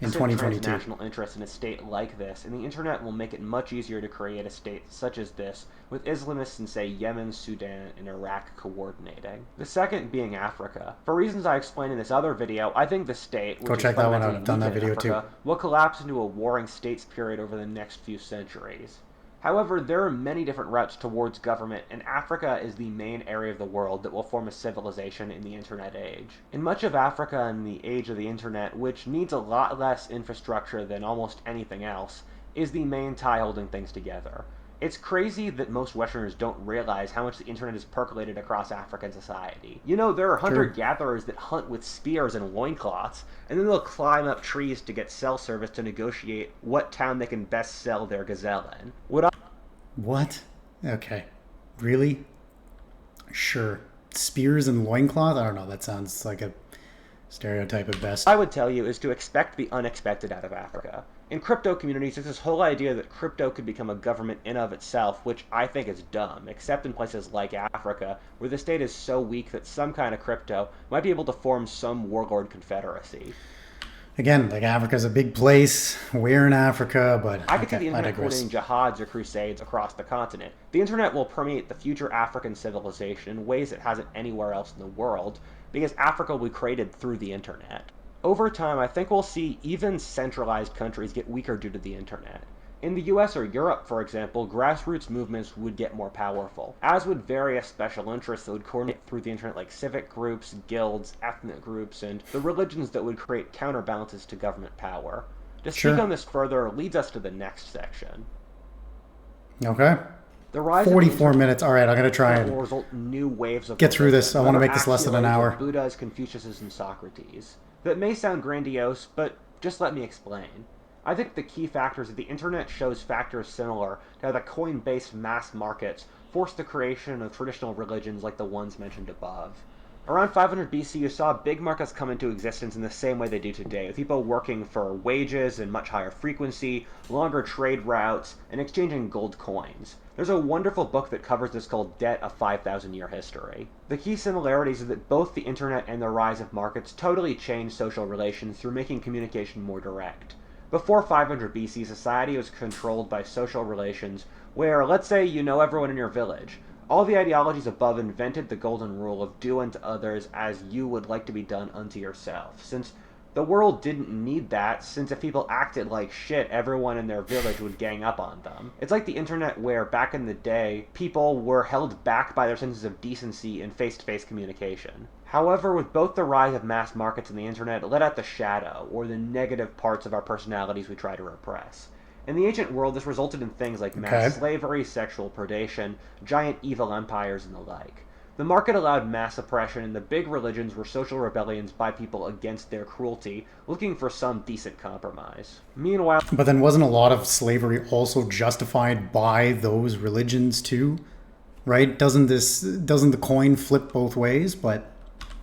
In 2022. Transnational interest in a state like this, and the internet will make it much easier to create a state such as this, with Islamists in, say, Yemen, Sudan, and Iraq coordinating. The second being Africa. For reasons I explained in this other video, I think the state, which check that one out. I've done that video too. Will collapse into a warring states period over the next few centuries. However, there are many different routes towards government, and Africa is the main area of the world that will form a civilization in the internet age. In much of Africa in the age of the internet, which needs a lot less infrastructure than almost anything else, is the main tie holding things together. It's crazy that most Westerners don't realize how much the internet has percolated across African society. You know, there are hunter-gatherers that hunt with spears and loincloths, and then they'll climb up trees to get cell service to negotiate what town they can best sell their gazelle in. What? Okay. Really? Sure. Spears and loincloth? I don't know. That sounds like a stereotype at best. I would tell you is to expect the unexpected out of Africa. In crypto communities, there's this whole idea that crypto could become a government in of itself, which I think is dumb, except in places like Africa, where the state is so weak that some kind of crypto might be able to form some warlord confederacy. Again, like Africa's a big place. We're in Africa, but I could see the internet coordinating jihads or crusades across the continent. The internet will permeate the future African civilization in ways it hasn't anywhere else in the world, because Africa will be created through the internet. Over time, I think we'll see even centralized countries get weaker due to the internet. In the US or Europe, for example, grassroots movements would get more powerful, as would various special interests that would coordinate through the internet, like civic groups, guilds, ethnic groups, and the religions that would create counterbalances to government power. To speak on this further leads us to the next section. Okay. The rise 44 minutes. All right, I'm going to try will result in new waves of get through this. I want to make this less than an hour. Buddhas, Confuciuses, and Socrates. That may sound grandiose, but just let me explain. I think the key factor is that the internet shows factors similar to how the coin-based mass markets forced the creation of traditional religions like the ones mentioned above. Around 500 BC, you saw big markets come into existence in the same way they do today, with people working for wages and much higher frequency, longer trade routes, and exchanging gold coins. There's a wonderful book that covers this called Debt: A 5,000-Year History. The key similarities are that both the internet and the rise of markets totally changed social relations through making communication more direct. Before 500 BC, society was controlled by social relations where, let's say, you know everyone in your village. All the ideologies above invented the golden rule of do unto others as you would like to be done unto yourself, since the world didn't need that, since if people acted like shit, everyone in their village would gang up on them. It's like the internet where, back in the day, people were held back by their senses of decency in face-to-face communication. However, with both the rise of mass markets and the internet, it let out the shadow, or the negative parts of our personalities we try to repress. In the ancient world, this resulted in things like mass slavery, sexual predation, giant evil empires, and the like. The market allowed mass oppression, and the big religions were social rebellions by people against their cruelty, looking for some decent compromise. Meanwhile... But then wasn't a lot of slavery also justified by those religions too? Right? Doesn't the coin flip both ways? But...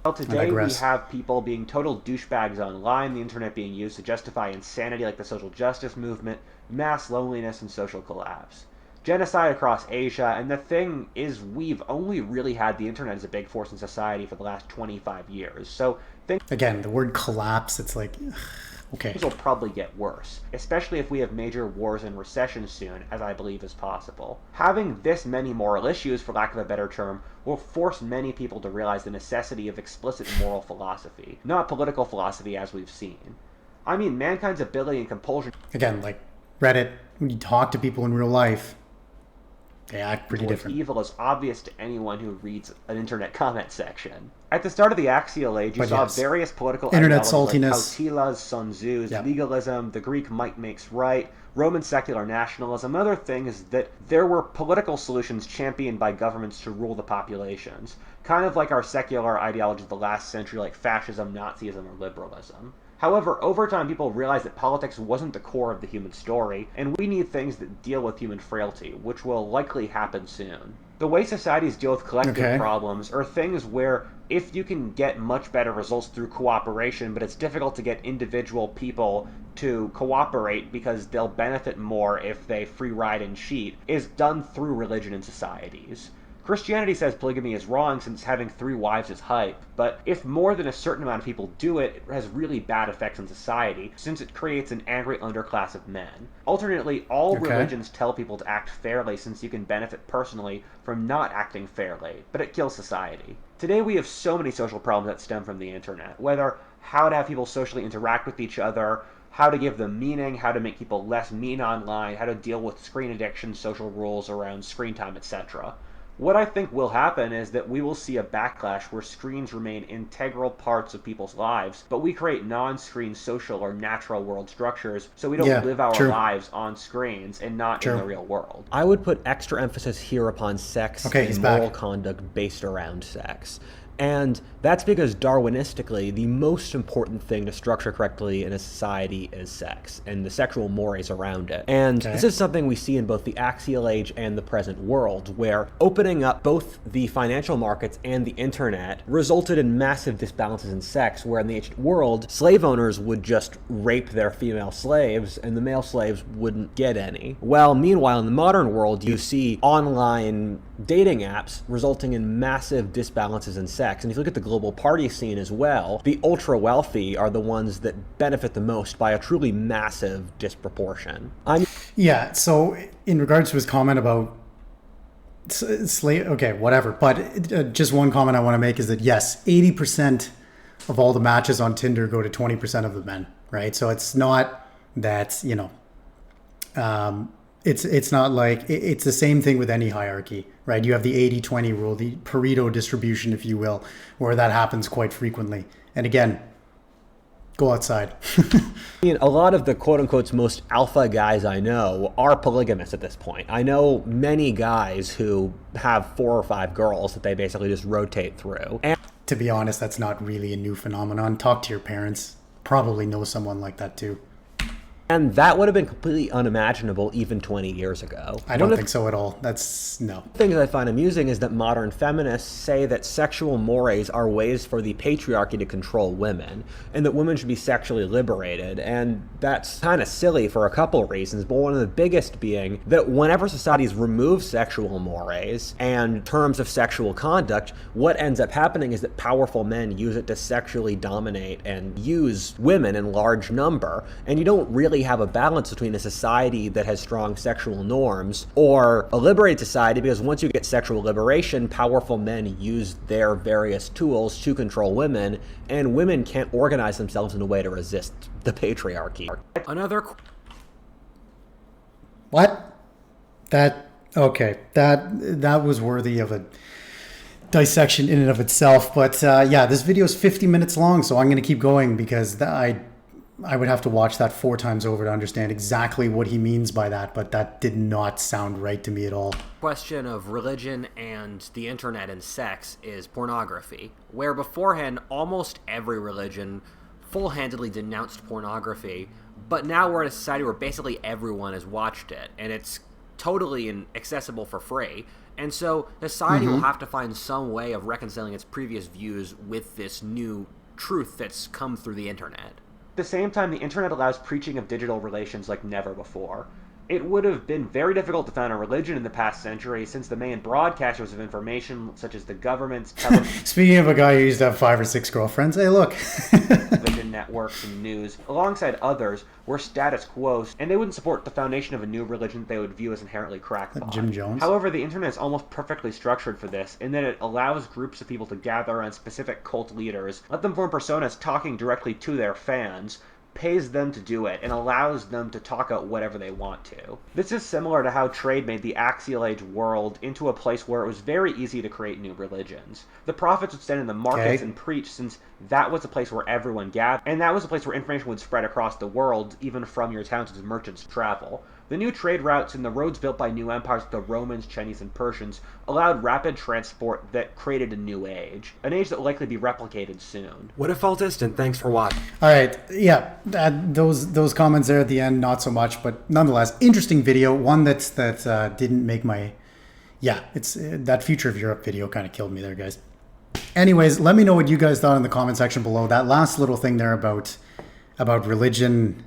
Well, today we have people being total douchebags online, the internet being used to justify insanity like the social justice movement, mass loneliness, and social collapse. Genocide across Asia, and the thing is we've only really had the internet as a big force in society for the last 25 years, so again, the word collapse, it's like, okay. Things will probably get worse, especially if we have major wars and recessions soon, as I believe is possible. Having this many moral issues, for lack of a better term, will force many people to realize the necessity of explicit moral philosophy, not political philosophy as we've seen. I mean, mankind's ability and compulsion... Again, like Reddit, when you talk to people in real life, they act pretty different. Evil is obvious to anyone who reads an internet comment section. At the start of the Axial Age, you saw various political internet ideologies saltiness, like Kautilas, Sun Tzu's, legalism, the Greek might makes right, Roman secular nationalism, and other things that there were political solutions championed by governments to rule the populations, kind of like our secular ideologies of the last century like fascism, Nazism, or liberalism. However, over time, people realized that politics wasn't the core of the human story, and we need things that deal with human frailty, which will likely happen soon. The way societies deal with collective problems are things where if you can get much better results through cooperation, but it's difficult to get individual people to cooperate because they'll benefit more if they free ride and cheat, is done through religion in societies. Christianity says polygamy is wrong since having 3 wives is hype, but if more than a certain amount of people do it, it has really bad effects on society, since it creates an angry underclass of men. Alternately, all religions tell people to act fairly since you can benefit personally from not acting fairly, but it kills society. Today we have so many social problems that stem from the internet, whether how to have people socially interact with each other, how to give them meaning, how to make people less mean online, how to deal with screen addiction, social rules around screen time, etc. What I think will happen is that we will see a backlash where screens remain integral parts of people's lives, but we create non-screen social or natural world structures so we don't live our lives on screens and not in the real world. I would put extra emphasis here upon sex and moral conduct based around sex. And that's because Darwinistically, the most important thing to structure correctly in a society is sex and the sexual mores around it. And this is something we see in both the axial age and the present world, where opening up both the financial markets and the internet resulted in massive disbalances in sex, where in the ancient world, slave owners would just rape their female slaves and the male slaves wouldn't get any. Well, meanwhile, in the modern world, you see online dating apps resulting in massive disbalances in sex. And if you look at the global party scene as well, the ultra wealthy are the ones that benefit the most by a truly massive disproportion. Yeah, so in regards to his comment about slave, okay, whatever. But just one comment I want to make is that yes, 80% of all the matches on Tinder go to 20% of the men, right? So it's not that, you know, it's not like, it's the same thing with any hierarchy, right? You have the 80-20 rule, the Pareto distribution, if you will, where that happens quite frequently. And again, go outside. A lot of the quote-unquote most alpha guys I know are polygamous at this point. I know many guys who have 4 or 5 girls that they basically just rotate through. And to be honest, that's not really a new phenomenon. Talk to your parents. Probably know someone like that too. And that would have been completely unimaginable even 20 years ago. I don't think so at all. That's no. The thing that I find amusing is that modern feminists say that sexual mores are ways for the patriarchy to control women, and that women should be sexually liberated. And that's kind of silly for a couple of reasons, but one of the biggest being that whenever societies remove sexual mores and terms of sexual conduct, what ends up happening is that powerful men use it to sexually dominate and use women in large number. And you don't really have a balance between a society that has strong sexual norms or a liberated society, because once you get sexual liberation, powerful men use their various tools to control women, and women can't organize themselves in a way to resist the patriarchy. What? Okay, that was worthy of a dissection in and of itself, but yeah, this video is 50 minutes long, so I'm going to keep going because I would have to watch that 4 times over to understand exactly what he means by that, but that did not sound right to me at all. Question of religion and the internet and sex is pornography, where beforehand almost every religion full-handedly denounced pornography, but now we're in a society where basically everyone has watched it, and it's totally accessible for free. And so society will have to find some way of reconciling its previous views with this new truth that's come through the internet. At the same time, the internet allows preaching of digital relations like never before. It would have been very difficult to found a religion in the past century, since the main broadcasters of information, such as the governments, Speaking of a guy who used to have 5 or 6 girlfriends, hey look. television networks and news, alongside others, were status quo, and they wouldn't support the foundation of a new religion that they would view as inherently crackpot. Jim Jones. However, the internet is almost perfectly structured for this, in that it allows groups of people to gather around specific cult leaders, let them form personas talking directly to their fans, pays them to do it, and allows them to talk out whatever they want to. This is similar to how trade made the axial age world into a place where it was very easy to create new religions. The prophets would stand in the markets and preach, since that was a place where everyone gathered, and that was a place where information would spread across the world, even from your towns as merchants travel. The new trade routes and the roads built by new empires like the Romans, Chinese, and Persians allowed rapid transport that created a new age. An age that will likely be replicated soon. Whatifalthist, and thanks for watching. All right, yeah, those comments there at the end, not so much, but nonetheless, interesting video. One that didn't make my, yeah, it's that Future of Europe video kind of killed me there, guys. Anyways, let me know what you guys thought in the comment section below. That last little thing there about religion,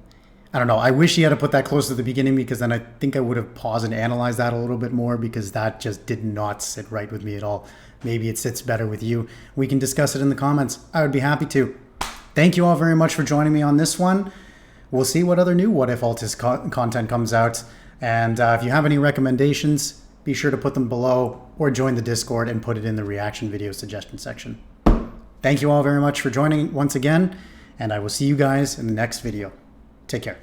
I don't know. I wish he had to put that close to the beginning, because then I think I would have paused and analyzed that a little bit more, because that just did not sit right with me at all. Maybe it sits better with you. We can discuss it in the comments. I would be happy to. Thank you all very much for joining me on this one. We'll see what other new Whatifalthist content comes out. And if you have any recommendations, be sure to put them below, or join the Discord and put it in the reaction video suggestion section. Thank you all very much for joining once again, and I will see you guys in the next video. Take care.